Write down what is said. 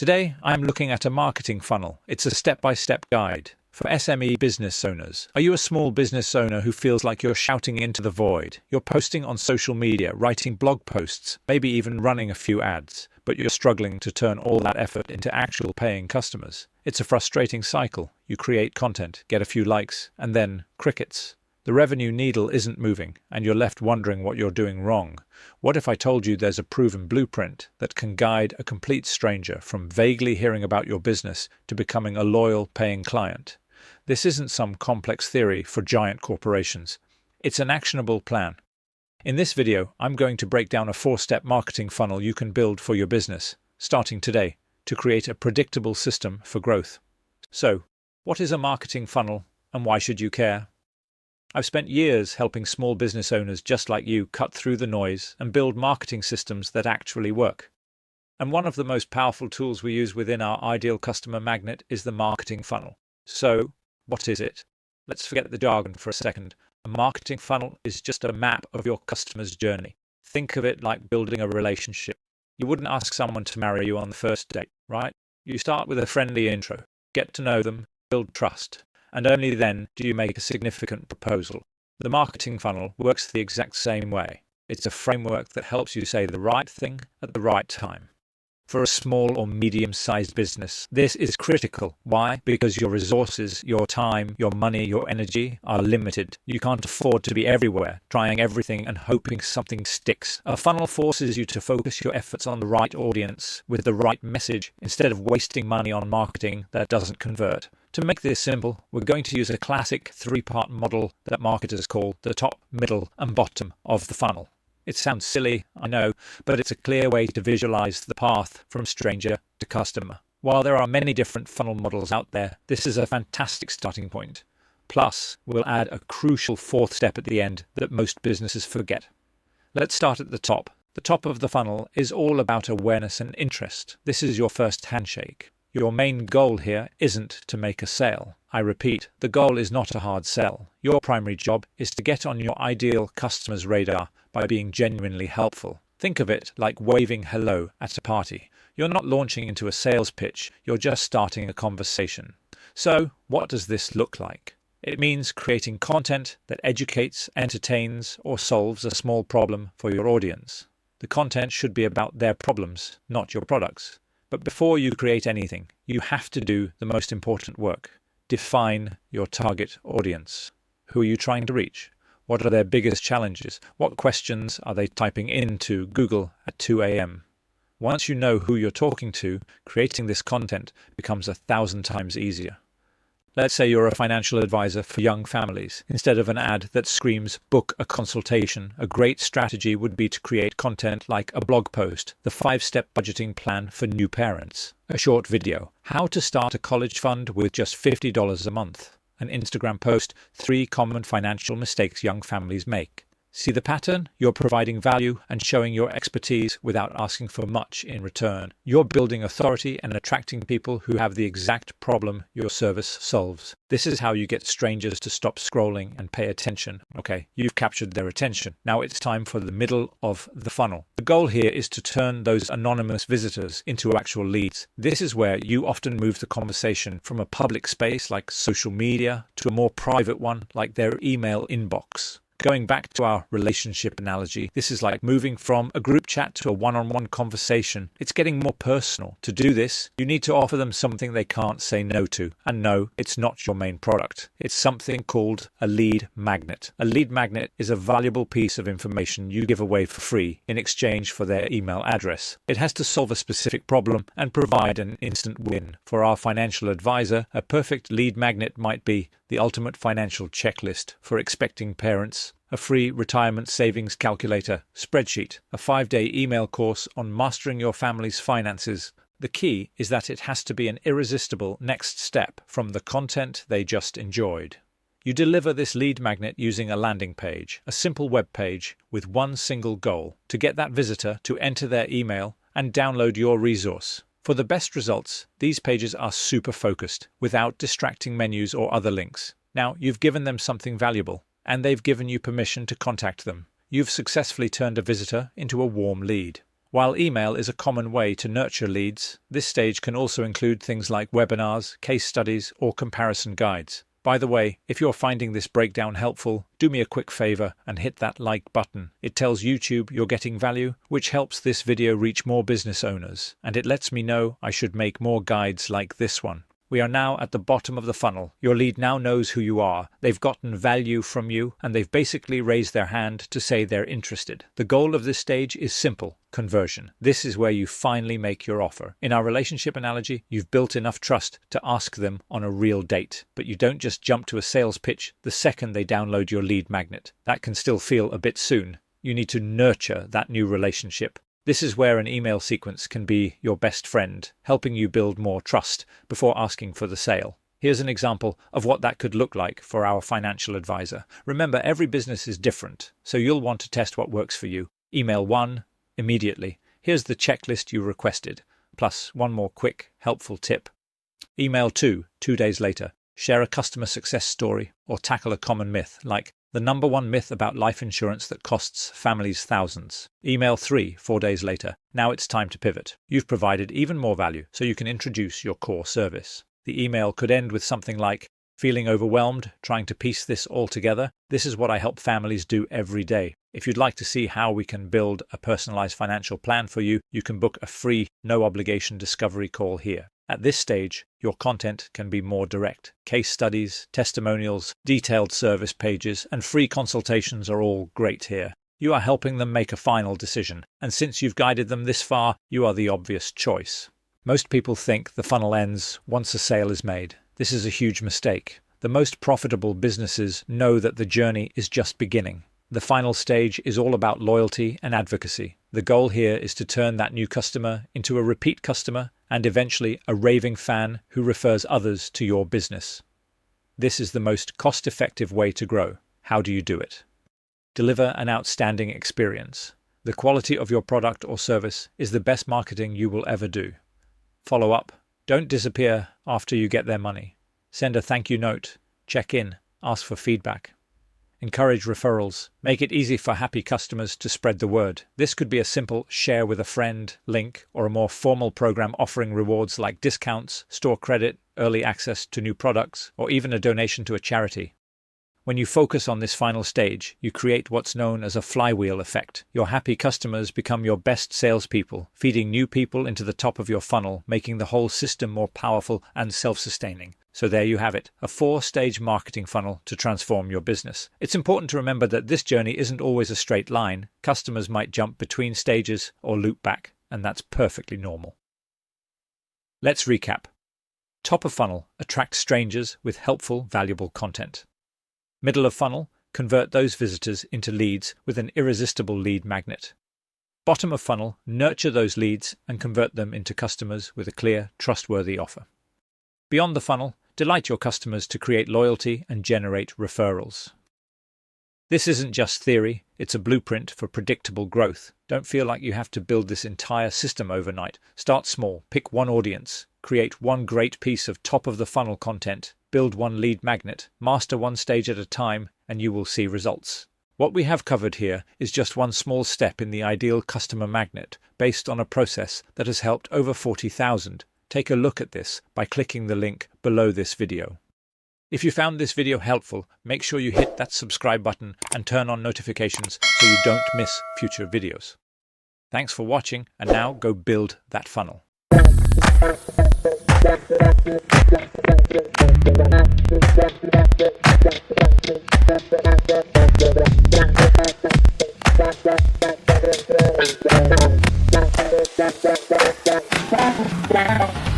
Today, I'm looking at a marketing funnel. It's a step-by-step guide for SME business owners. Are you a small business owner who feels like you're shouting into the void? You're posting on social media, writing blog posts, maybe even running a few ads, but you're struggling to turn all that effort into actual paying customers. It's a frustrating cycle. You create content, get a few likes, and then crickets. The revenue needle isn't moving, and you're left wondering what you're doing wrong. What if I told you there's a proven blueprint that can guide a complete stranger from vaguely hearing about your business to becoming a loyal, paying client? This isn't some complex theory for giant corporations. It's an actionable plan. In this video, I'm going to break down a 4-step marketing funnel you can build for your business, starting today, to create a predictable system for growth. So, what is a marketing funnel, and why should you care? I've spent years helping small business owners just like you cut through the noise and build marketing systems that actually work. And one of the most powerful tools we use within our ideal customer magnet is the marketing funnel. So, what is it? Let's forget the jargon for a second. A marketing funnel is just a map of your customer's journey. Think of it like building a relationship. You wouldn't ask someone to marry you on the first date, right? You start with a friendly intro, get to know them, build trust. And only then do you make a significant proposal. The marketing funnel works the exact same way. It's a framework that helps you say the right thing at the right time. For a small or medium-sized business, this is critical. Why? Because your resources, your time, your money, your energy are limited. You can't afford to be everywhere, trying everything and hoping something sticks. A funnel forces you to focus your efforts on the right audience with the right message instead of wasting money on marketing that doesn't convert. To make this simple, we're going to use a classic 3-part model that marketers call the top, middle, and bottom of the funnel. It sounds silly, I know, but it's a clear way to visualize the path from stranger to customer. While there are many different funnel models out there, this is a fantastic starting point. Plus, we'll add a crucial 4th step at the end that most businesses forget. Let's start at the top. The top of the funnel is all about awareness and interest. This is your first handshake. Your main goal here isn't to make a sale. I repeat, the goal is not a hard sell. Your primary job is to get on your ideal customer's radar by being genuinely helpful. Think of it like waving hello at a party. You're not launching into a sales pitch, you're just starting a conversation. So, what does this look like? It means creating content that educates, entertains, or solves a small problem for your audience. The content should be about their problems, not your products. But before you create anything, you have to do the most important work. Define your target audience. Who are you trying to reach? What are their biggest challenges? What questions are they typing into Google at 2 a.m.? Once you know who you're talking to, creating this content becomes 1,000 times easier. Let's say you're a financial advisor for young families. Instead of an ad that screams, "Book a consultation," a great strategy would be to create content like a blog post, the 5-step budgeting plan for new parents, a short video, how to start a college fund with just $50 a month, an Instagram post, 3 common financial mistakes young families make. See the pattern? You're providing value and showing your expertise without asking for much in return. You're building authority and attracting people who have the exact problem your service solves. This is how you get strangers to stop scrolling and pay attention. Okay, you've captured their attention. Now it's time for the middle of the funnel. The goal here is to turn those anonymous visitors into actual leads. This is where you often move the conversation from a public space like social media to a more private one like their email inbox. Going back to our relationship analogy, this is like moving from a group chat to a one-on-one conversation. It's getting more personal. To do this, you need to offer them something they can't say no to. And no, it's not your main product. It's something called a lead magnet. A lead magnet is a valuable piece of information you give away for free in exchange for their email address. It has to solve a specific problem and provide an instant win. For our financial advisor, a perfect lead magnet might be the ultimate financial checklist for expecting parents, a free retirement savings calculator spreadsheet, a 5-day email course on mastering your family's finances. The key is that it has to be an irresistible next step from the content they just enjoyed. You deliver this lead magnet using a landing page, a simple web page with one single goal: to get that visitor to enter their email and download your resource. For the best results, these pages are super focused, without distracting menus or other links. Now, you've given them something valuable, and they've given you permission to contact them. You've successfully turned a visitor into a warm lead. While email is a common way to nurture leads, this stage can also include things like webinars, case studies, or comparison guides. By the way, if you're finding this breakdown helpful, do me a quick favor and hit that like button. It tells YouTube you're getting value, which helps this video reach more business owners, and it lets me know I should make more guides like this one. We are now at the bottom of the funnel. Your lead now knows who you are. They've gotten value from you, and they've basically raised their hand to say they're interested. The goal of this stage is simple: conversion. This is where you finally make your offer. In our relationship analogy, you've built enough trust to ask them on a real date. But you don't just jump to a sales pitch the second they download your lead magnet. That can still feel a bit soon. You need to nurture that new relationship. This is where an email sequence can be your best friend, helping you build more trust before asking for the sale. Here's an example of what that could look like for our financial advisor. Remember, every business is different, so you'll want to test what works for you. Email 1, immediately. Here's the checklist you requested, plus one more quick, helpful tip. Email 2, 2 days later. Share a customer success story or tackle a common myth, like the number one myth about life insurance that costs families thousands. Email 3, 4 days later. Now it's time to pivot. You've provided even more value, so you can introduce your core service. The email could end with something like, feeling overwhelmed, trying to piece this all together? This is what I help families do every day. If you'd like to see how we can build a personalized financial plan for you, you can book a free, no-obligation discovery call here. At this stage, your content can be more direct. Case studies, testimonials, detailed service pages, and free consultations are all great here. You are helping them make a final decision, and since you've guided them this far, you are the obvious choice. Most people think the funnel ends once a sale is made. This is a huge mistake. The most profitable businesses know that the journey is just beginning. The final stage is all about loyalty and advocacy. The goal here is to turn that new customer into a repeat customer and eventually a raving fan who refers others to your business. This is the most cost-effective way to grow. How do you do it? Deliver an outstanding experience. The quality of your product or service is the best marketing you will ever do. Follow up. Don't disappear after you get their money. Send a thank you note. Check in. Ask for feedback. Encourage referrals. Make it easy for happy customers to spread the word. This could be a simple share with a friend link or a more formal program offering rewards like discounts, store credit, early access to new products, or even a donation to a charity. When you focus on this final stage, you create what's known as a flywheel effect. Your happy customers become your best salespeople, feeding new people into the top of your funnel, making the whole system more powerful and self-sustaining. So there you have it, a 4-stage marketing funnel to transform your business. It's important to remember that this journey isn't always a straight line. Customers might jump between stages or loop back, and that's perfectly normal. Let's recap. Top of funnel, attract strangers with helpful, valuable content. Middle of funnel, convert those visitors into leads with an irresistible lead magnet. Bottom of funnel, nurture those leads and convert them into customers with a clear, trustworthy offer. Beyond the funnel, delight your customers to create loyalty and generate referrals. This isn't just theory, it's a blueprint for predictable growth. Don't feel like you have to build this entire system overnight. Start small, pick one audience, create one great piece of top-of-the-funnel content, build one lead magnet, master one stage at a time, and you will see results. What we have covered here is just one small step in the ideal customer magnet based on a process that has helped over 40,000. Take a look at this by clicking the link below this video. If you found this video helpful, make sure you hit that subscribe button and turn on notifications so you don't miss future videos. Thanks for watching, and now go build that funnel. Wow.